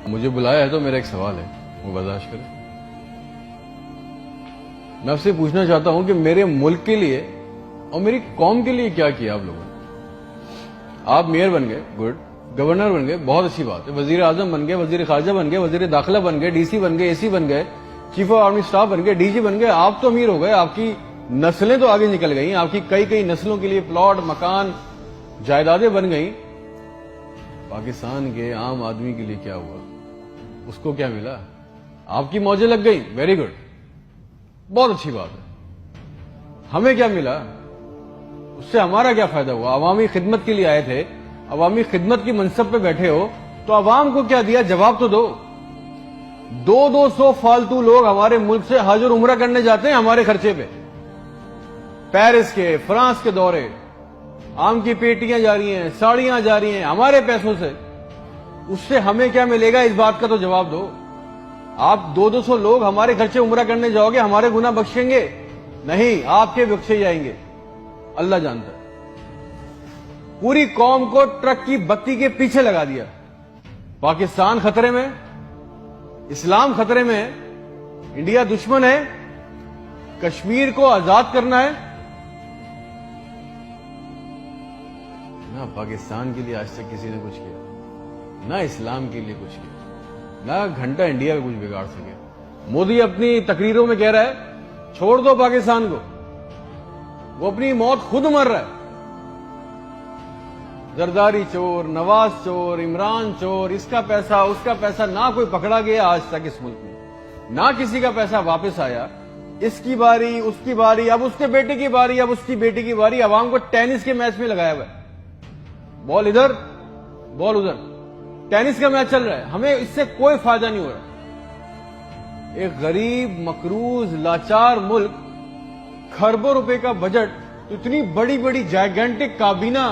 مجھے بلایا ہے تو میرا ایک سوال ہے، وہ برداشت کریں۔ میں آپ سے پوچھنا چاہتا ہوں کہ میرے ملک کے لیے اور میری قوم کے لیے کیا کیا آپ لوگوں نے؟ آپ میئر بن گئے، گڈ، گورنر بن گئے، بہت اچھی بات ہے، وزیر اعظم بن گئے، وزیر خارجہ بن گئے، وزیر داخلہ بن گئے، ڈی سی بن گئے، اے سی بن گئے، چیف آف آرمی اسٹاف بن گئے، ڈی جی بن گئے، آپ تو امیر ہو گئے، آپ کی نسلیں تو آگے نکل گئی، آپ کی کئی نسلوں کے لیے پلاٹ، مکان، جائیدادیں بن گئیں۔ پاکستان کے عام آدمی کے لیے کیا ہوا؟ اس کو کیا ملا؟ آپ کی موجیں لگ گئی، ویری گڈ، بہت اچھی بات ہے۔ ہمیں کیا ملا؟ اس سے ہمارا کیا فائدہ ہوا؟ عوامی خدمت کے لیے آئے تھے، عوامی خدمت کی منصب پہ بیٹھے ہو تو عوام کو کیا دیا؟ جواب تو دو۔ 200 فالتو لوگ ہمارے ملک سے حج اور عمرہ کرنے جاتے ہیں ہمارے خرچے پہ، پیرس کے، فرانس کے دورے، آم کی پیٹیاں جا رہی ہیں، ساڑیاں جا رہی ہیں ہمارے پیسوں سے۔ اس سے ہمیں کیا ملے گا؟ اس بات کا تو جواب دو۔ آپ 200 لوگ ہمارے خرچے عمرہ کرنے جاؤ گے، ہمارے گناہ بخشیں گے؟ نہیں، آپ کے بخشے جائیں گے، اللہ جانتا ہے۔ پوری قوم کو ٹرک کی بتی کے پیچھے لگا دیا۔ پاکستان خطرے میں، اسلام خطرے میں ہے، انڈیا دشمن ہے، کشمیر کو آزاد کرنا ہے۔ نہ پاکستان کے لیے آج تک کسی نے کچھ کیا، نہ اسلام کے لیے کچھ کیا، نہ گھنٹہ انڈیا کا کچھ بگاڑ سکے۔ مودی اپنی تقریروں میں کہہ رہا ہے چھوڑ دو پاکستان کو، وہ اپنی موت خود مر رہا ہے۔ زرداری چور، نواز چور، عمران چور، اس کا پیسہ نہ کوئی پکڑا گیا آج تک اس ملک میں، نہ کسی کا پیسہ واپس آیا۔ اس کی باری، اس کی باری، اب اس کے بیٹے کی باری، اب اس کی بیٹی کی باری۔ عوام کو ٹینس کے میچ میں لگایا ہوا ہے، بال ادھر بال ادھر، ٹینس کا میچ چل رہا ہے، ہمیں اس سے کوئی فائدہ نہیں ہو رہا۔ ایک غریب، مقروض، لاچار ملک، کھربوں روپے کا بجٹ تو اتنی بڑی بڑی جائگنٹک کابینہ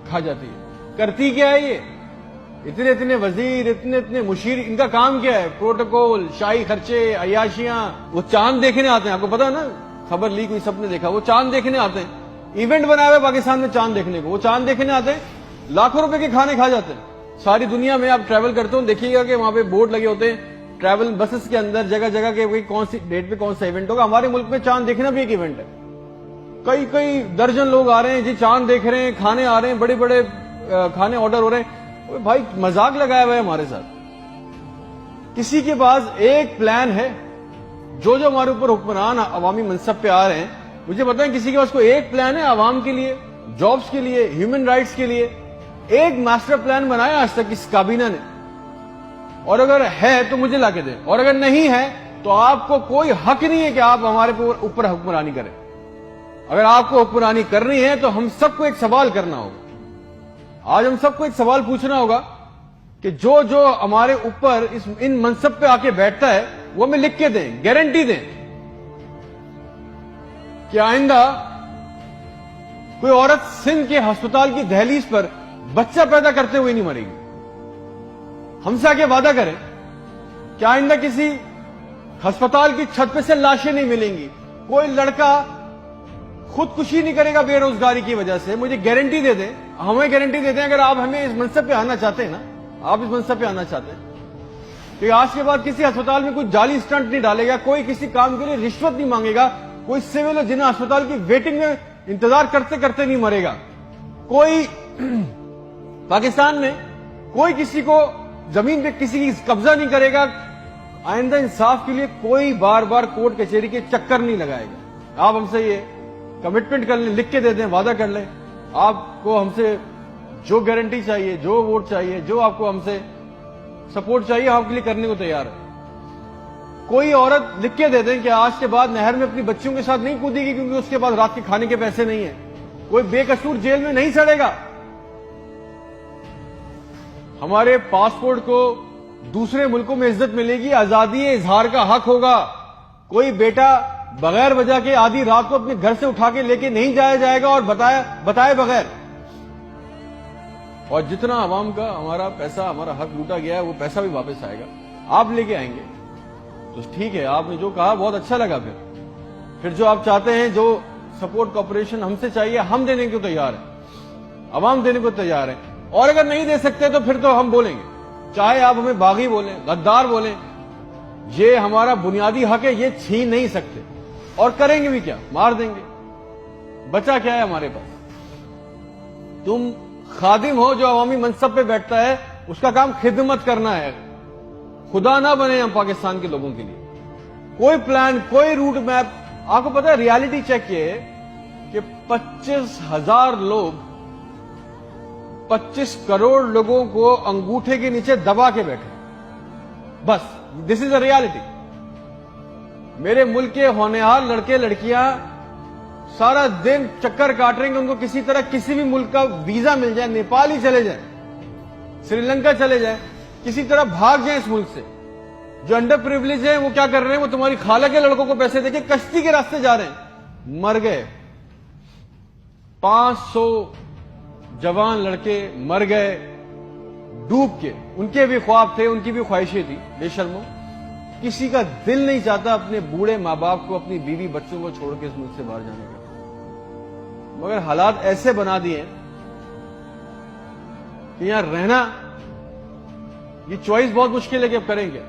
کھا جاتی ہے۔ کرتی کیا ہے یہ؟ اتنے وزیر، اتنے مشیر، ان کا کام کیا ہے؟ پروٹوکول، شاہی خرچے، عیاشیاں۔ وہ چاند دیکھنے آتے ہیں، آپ کو پتا ہے نا، خبر لیک ہوئی، سب نے دیکھا، وہ چاند دیکھنے آتے ہیں، ایونٹ بنایا ہوا پاکستان میں چاند دیکھنے کو، وہ چاند دیکھنے آتے ہیں، لاکھوں روپے کے کھانے کھا جاتے ہیں۔ ساری دنیا میں آپ ٹریول کرتے ہو، دیکھیے گا کہ وہاں پہ بورڈ لگے ہوتے ہیں ٹریول بسز کے اندر، جگہ جگہ کے کون سی ڈیٹ پہ کون سا ایونٹ ہوگا۔ ہمارے ملک میں چاند دیکھنا بھی ایک ایونٹ ہے، کئی درجن لوگ آ رہے ہیں جی، چاند دیکھ رہے ہیں، کھانے آ رہے ہیں، بڑے بڑے کھانے آرڈر ہو رہے ہیں۔ بھائی مذاق لگایا ہوا ہے ہمارے ساتھ۔ کسی کے پاس ایک پلان ہے؟ جو ہمارے اوپر حکمران عوامی منصب پہ آ رہے ہیں، مجھے بتائیں کسی کے پاس کوئی ایک پلان ہے عوام کے لیے، جابز کے لیے، ہیومن رائٹس کے لیے؟ ایک ماسٹر پلان بنایا آج تک اس کابینہ نے؟ اور اگر ہے تو مجھے لا کے دیں، اور اگر نہیں ہے تو آپ کو کوئی حق نہیں ہے کہ آپ ہمارے اوپر حکمرانی کریں۔ اگر آپ کو حکمرانی کرنی ہے تو ہم سب کو ایک سوال کرنا ہوگا، آج ہم سب کو ایک سوال پوچھنا ہوگا کہ جو ہمارے اوپر ان منصب پہ آ کے بیٹھتا ہے وہ ہمیں لکھ کے دیں، گارنٹی دیں کہ آئندہ کوئی عورت سندھ کے ہسپتال کی دہلیز پر بچہ پیدا کرتے ہوئے نہیں مرے گی۔ ہم سے آگے وعدہ کریں کہ آئندہ کسی ہسپتال کی چھت پہ سے لاشیں نہیں ملیں گی، کوئی لڑکا خودکشی نہیں کرے گا بے روزگاری کی وجہ سے۔ مجھے گارنٹی دے دیں، ہمیں گارنٹی دے دیں، اگر آپ ہمیں اس منصب پہ آنا چاہتے ہیں نا، آپ اس منصب پہ آنا چاہتے ہیں کہ آج کے بعد کسی ہسپتال میں کوئی جعلی اسٹنٹ نہیں ڈالے گا، کوئی کسی کام کے لیے رشوت نہیں مانگے گا، کوئی سول جنہ ہسپتال کی ویٹنگ میں انتظار کرتے کرتے نہیں مرے گا، کوئی پاکستان میں کوئی کسی کو زمین پہ کسی کی قبضہ نہیں کرے گا، آئندہ انصاف کے لیے کوئی بار بار کورٹ کچہری کے چکر نہیں لگائے گا۔ آپ ہم سے یہ کمٹمنٹ کر لیں، لکھ کے دے دیں، وعدہ کر لیں، آپ کو ہم سے جو گارنٹی چاہیے، جو ووٹ چاہیے، جو آپ کو ہم سے سپورٹ چاہیے، آپ کے لیے کرنے کو تیار ہے۔ کوئی عورت لکھ کے دے دیں کہ آج کے بعد نہر میں اپنی بچیوں کے ساتھ نہیں کودے گی کیونکہ اس کے پاس رات کے کھانے کے پیسے نہیں ہیں، کوئی بے قصور جیل میں نہیں سڑے گا۔ ہمارے پاسپورٹ کو دوسرے ملکوں میں عزت ملے گی، آزادی اظہار کا حق ہوگا، کوئی بیٹا بغیر وجہ کے آدھی رات کو اپنے گھر سے اٹھا کے لے کے نہیں جایا جائے گا اور بتائے بغیر۔ اور جتنا عوام کا ہمارا پیسہ، ہمارا حق لوٹا گیا ہے، وہ پیسہ بھی واپس آئے گا، آپ لے کے آئیں گے تو ٹھیک ہے۔ آپ نے جو کہا بہت اچھا لگا، پھر جو آپ چاہتے ہیں، جو سپورٹ کوآپریشن ہم سے چاہیے، ہم دینے کو تیار ہیں، عوام دینے کو تیار ہے، اور اگر نہیں دے سکتے تو پھر تو ہم بولیں گے چاہے آپ ہمیں باغی بولیں، غدار بولیں، یہ ہمارا بنیادی حق ہے، یہ چھین نہیں سکتے، اور کریں گے بھی کیا؟ مار دیں گے۔ بچا کیا ہے ہمارے پاس؟ تم خادم ہو جو عوامی منصب پہ بیٹھتا ہے، اس کا کام خدمت کرنا ہے، خدا نہ بنے ہم پاکستان کے لوگوں کے لیے۔ کوئی پلان، کوئی روٹ میپ، آپ کو پتا ہے ریالٹی چیک یہ ہے کہ 25,000 لوگ 25 کروڑ لوگوں کو انگوٹھے کے نیچے دبا کے بیٹھے، بس دس از اے ریالٹی۔ میرے ملک کے ہونہار لڑکے لڑکیاں سارا دن چکر کاٹ رہے ہیں کہ ان کو کسی طرح کسی بھی ملک کا ویزا مل جائے، نیپال ہی چلے جائیں، سری لنکا چلے جائیں، کسی طرح بھاگ جائیں اس ملک سے۔ جو انڈر پریویلیج ہیں وہ کیا کر رہے ہیں؟ وہ تمہاری خالہ کے لڑکوں کو پیسے دے کے کشتی کے راستے جا رہے ہیں، مر گئے۔ 500 جوان لڑکے مر گئے ڈوب کے، ان کے بھی خواب تھے، ان کی بھی خواہشیں تھی، بے شرمو۔ کسی کا دل نہیں چاہتا اپنے بوڑھے ماں باپ کو، اپنی بیوی بچوں کو چھوڑ کے اس ملک سے باہر جانے کا، مگر حالات ایسے بنا دیے کہ یہاں رہنا، یہ چوائس بہت مشکل ہے کہ اب کریں گے۔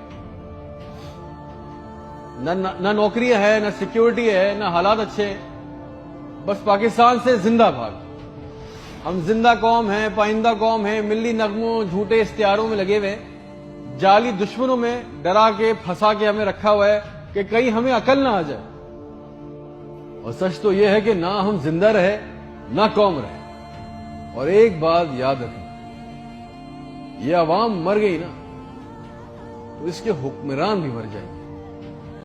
نہ نوکریاں ہے، نہ سیکیورٹی ہے، نہ حالات اچھے ہیں، بس پاکستان سے زندہ بھاگ۔ ہم زندہ قوم ہیں، پائندہ قوم ہیں، ملی نغموں، جھوٹے اشتہاروں میں لگے ہوئے، جعلی دشمنوں میں ڈرا کے پھنسا کے ہمیں رکھا ہوا ہے کہ کہیں ہمیں عقل نہ آ جائے۔ اور سچ تو یہ ہے کہ نہ ہم زندہ رہے نہ قوم رہے۔ اور ایک بات یاد رکھیں، یہ عوام مر گئی نا تو اس کے حکمران بھی مر جائیں گے۔